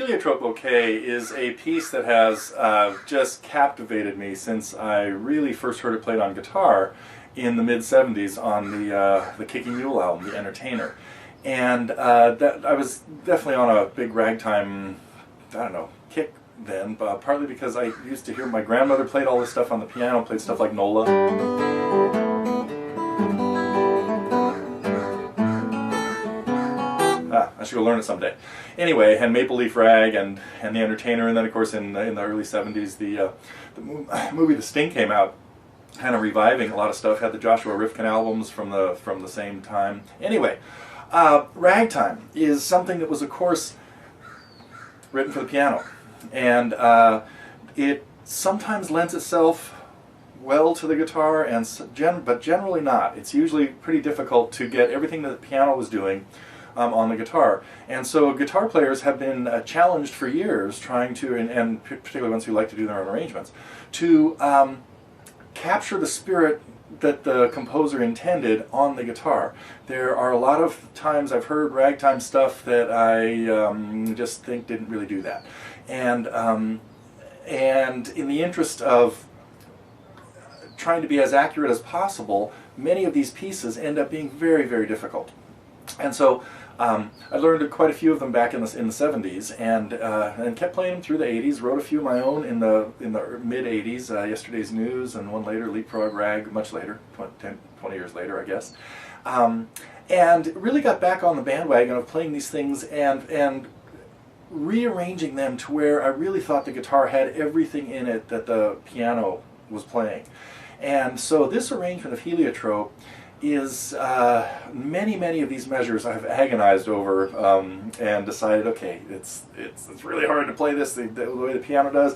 Heliotrope Bouquet is a piece that has just captivated me since I really first heard it played on guitar in the mid-70s on the Kicking Mule album, The Entertainer. And I was definitely on a big ragtime, I don't know, kick then, partly because I used to hear my grandmother played all this stuff on the piano, played stuff like Nola. I should go learn it someday. Anyway, and Maple Leaf Rag and The Entertainer, and then of course in the early 70s the movie The Sting came out, kind of reviving a lot of stuff. Had the Joshua Rifkin albums from the same time. Anyway, Ragtime is something that was of course written for the piano, and it sometimes lends itself well to the guitar, but generally not. It's usually pretty difficult to get everything that the piano was doing on the guitar. And so guitar players have been challenged for years trying to, and particularly ones who like to do their own arrangements, to capture the spirit that the composer intended on the guitar. There are a lot of times I've heard ragtime stuff that I just think didn't really do that. And in the interest of trying to be as accurate as possible, many of these pieces end up being very, very difficult. And so I learned quite a few of them back in the 70s, and kept playing them through the 80s. Wrote a few of my own in the mid 80s. Yesterday's News, and one later, Leapfrog Rag, much later, 20 years later, I guess. And really got back on the bandwagon of playing these things and rearranging them to where I really thought the guitar had everything in it that the piano was playing. And so this arrangement of Heliotrope is many of these measures I've agonized over and decided, okay, it's really hard to play this the way the piano does.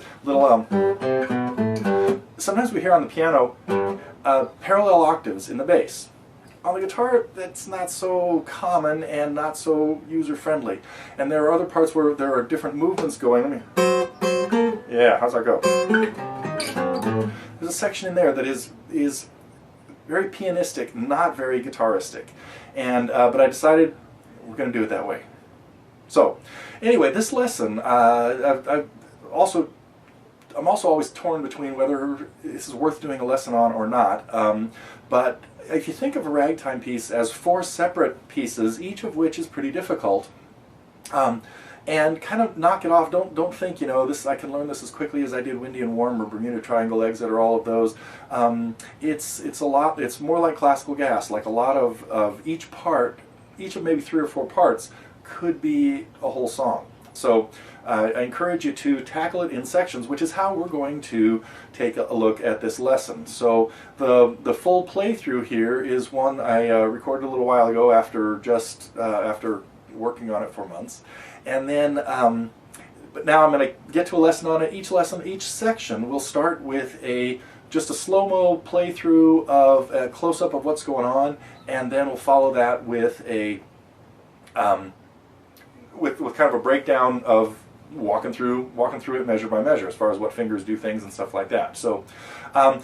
Sometimes we hear on the piano parallel octaves in the bass. On the guitar, that's not so common and not so user-friendly. And there are other parts where there are different movements going. Yeah, how's that go? There's a section in there that is very pianistic, not very guitaristic, and but I decided we're going to do it that way. So, anyway, this lesson, I'm also always torn between whether this is worth doing a lesson on or not. But if you think of a ragtime piece as 4 separate pieces, each of which is pretty difficult, and kind of knock it off. Don't think, you know, this I can learn this as quickly as I did Windy and Warm or Bermuda Triangle Exit or all of those. It's a lot. It's more like classical gas. Like a lot of each part, each of maybe 3 or 4 parts could be a whole song. So I encourage you to tackle it in sections, which is how we're going to take a look at this lesson. So the full playthrough here is one I recorded a little while ago after after working on it for months. And then, but now I'm going to get to a lesson on it. Each section will start with just a slow-mo playthrough of a close-up of what's going on, and then we'll follow that with with kind of a breakdown of walking through it measure by measure, as far as what fingers do things and stuff like that. So,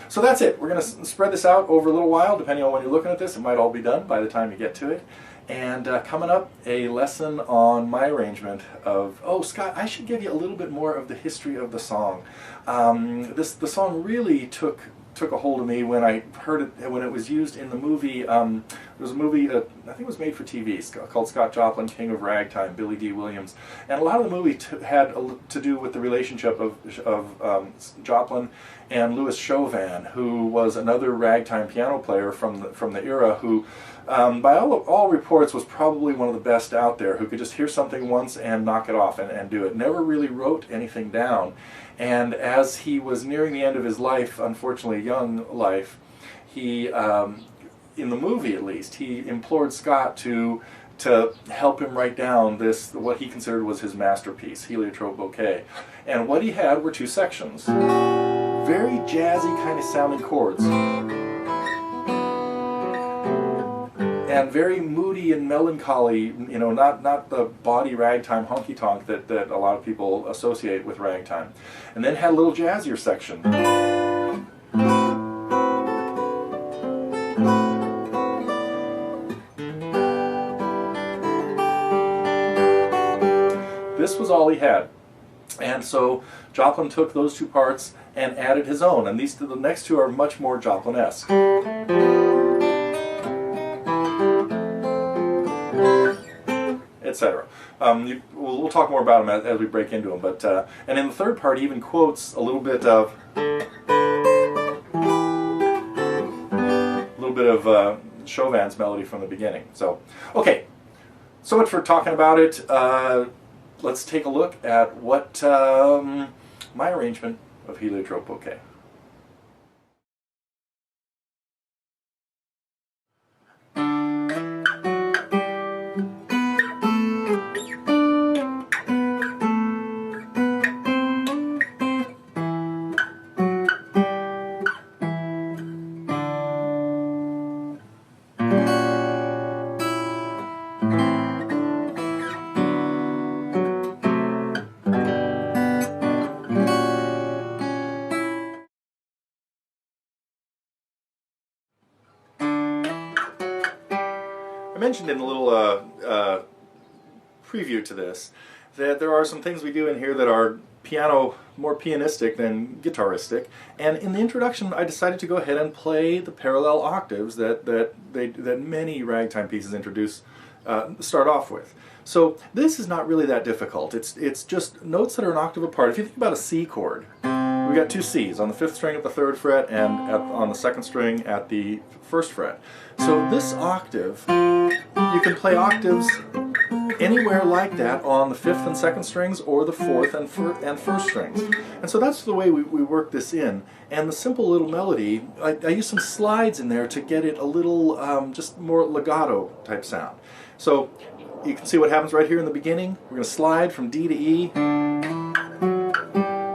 so that's it. We're going to spread this out over a little while, depending on when you're looking at this. It might all be done by the time you get to it. And coming up, a lesson on my arrangement of, oh, Scott, I should give you a little bit more of the history of the song. The song really took a hold of me when I heard it, when it was used in the movie. There was a movie, I think it was made for TV, called Scott Joplin, King of Ragtime, Billy D. Williams. And a lot of the movie had to do with the relationship of Joplin and Louis Chauvin, who was another ragtime piano player from the era, who by all reports was probably one of the best out there, who could just hear something once and knock it off and do it. Never really wrote anything down. And as he was nearing the end of his life, unfortunately young life, he, in the movie at least, he implored Scott to help him write down what he considered was his masterpiece, Heliotrope Bouquet. And what he had were 2 sections. Very jazzy kind of sounding chords. And very moody and melancholy, you know, not the body ragtime honky-tonk that a lot of people associate with ragtime. And then had a little jazzier section. This this was all he had. And so Joplin took those two parts and added his own, and the next two are much more Joplin-esque. Etc. We'll talk more about them as we break into them. But and in the third part, he even quotes a little bit of Chauvin's melody from the beginning. So, okay, so much for talking about it. Let's take a look at what my arrangement of Heliotrope Bouquet. I mentioned in a little preview to this that there are some things we do in here that are more pianistic than guitaristic, and in the introduction I decided to go ahead and play the parallel octaves that many ragtime pieces start off with. So this is not really that difficult. It's just notes that are an octave apart. If you think about a C chord, we got two C's on the 5th string at the 3rd fret and on the 2nd string at the 1st fret. So this octave, you can play octaves anywhere like that on the 5th and 2nd strings or the 4th and 1st strings. And so that's the way we work this in. And the simple little melody, I use some slides in there to get it a little just more legato type sound. So you can see what happens right here in the beginning. We're going to slide from D to E,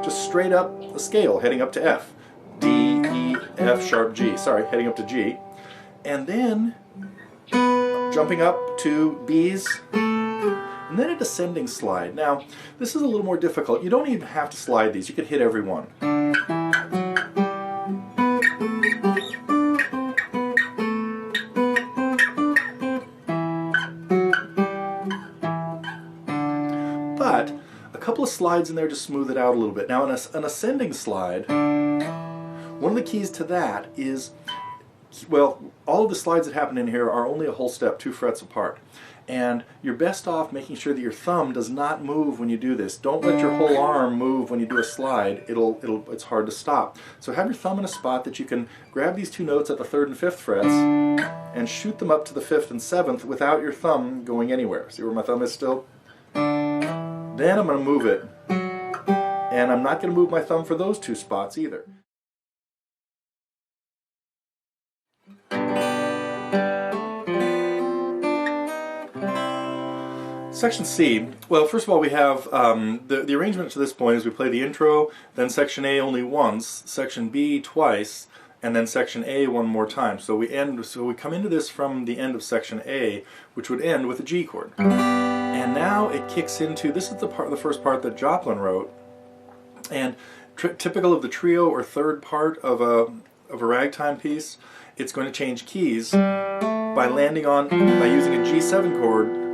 just straight up the scale, heading up to F. D, E, F, sharp, G. Sorry, heading up to G. And then jumping up to B's, and then a descending slide. Now, this is a little more difficult. You don't even have to slide these. You could hit every one. But a couple of slides in there to smooth it out a little bit. Now, an ascending slide, one of the keys to that is, well, all of the slides that happen in here are only a whole step, 2 frets apart. And you're best off making sure that your thumb does not move when you do this. Don't let your whole arm move when you do a slide. It's hard to stop. So have your thumb in a spot that you can grab these 2 notes at the 3rd and 5th frets and shoot them up to the 5th and 7th without your thumb going anywhere. See where my thumb is still? Then I'm going to move it. And I'm not going to move my thumb for those 2 spots either. Section C, well, first of all, we have the arrangement to this point is we play the intro, then section A only once, section B twice, and then section A one more time. So we come into this from the end of section A, which would end with a G chord. And now it kicks into, this is the first part that Joplin wrote, and typical of the trio or third part of a ragtime piece, it's going to change keys by using a G7 chord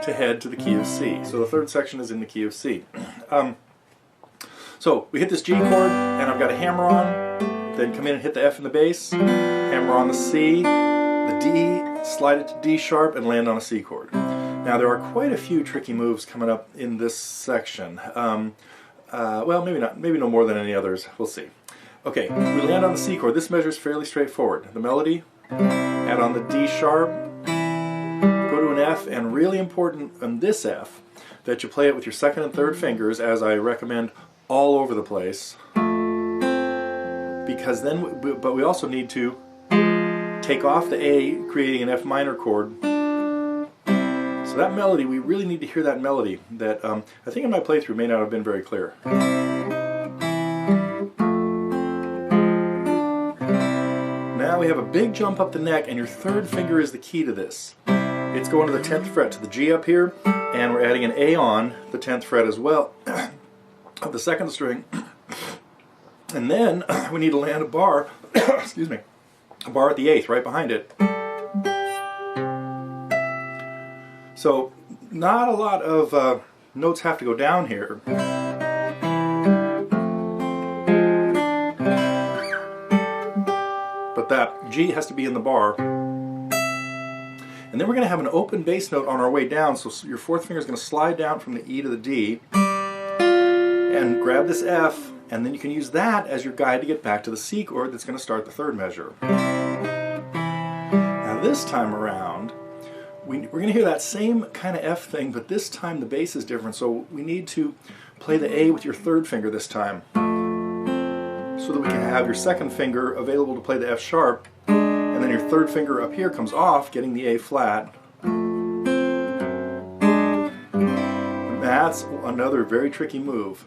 to head to the key of C. So the third section is in the key of C. So we hit this G chord, and I've got a hammer on, then come in and hit the F in the bass, hammer on the C, the D, slide it to D sharp, and land on a C chord. Now there are quite a few tricky moves coming up in this section. Well, maybe no more than any others. We'll see. Okay, we land on the C chord. This measure is fairly straightforward. The melody, add on the D sharp, go to an F, and really important on this F that you play it with your 2nd and 3rd fingers, as I recommend all over the place, because then, but we also need to take off the A, creating an F minor chord. So that melody, we really need to hear that melody that I think in my playthrough may not have been very clear. Now we have a big jump up the neck, and your 3rd finger is the key to this. It's going to the 10th fret, to the G up here, and we're adding an A on the 10th fret as well of the 2nd string. And then we need to land a bar, excuse me, a bar at the 8th, right behind it. So not a lot of notes have to go down here. But that G has to be in the bar. And then we're going to have an open bass note on our way down, so your fourth finger is going to slide down from the E to the D and grab this F, and then you can use that as your guide to get back to the C chord that's going to start the third measure. Now this time around, we're going to hear that same kind of F thing, but this time the bass is different, so we need to play the A with your third finger this time, so that we can have your second finger available to play the F sharp, and then your third finger up here comes off, getting the A flat. And that's another very tricky move.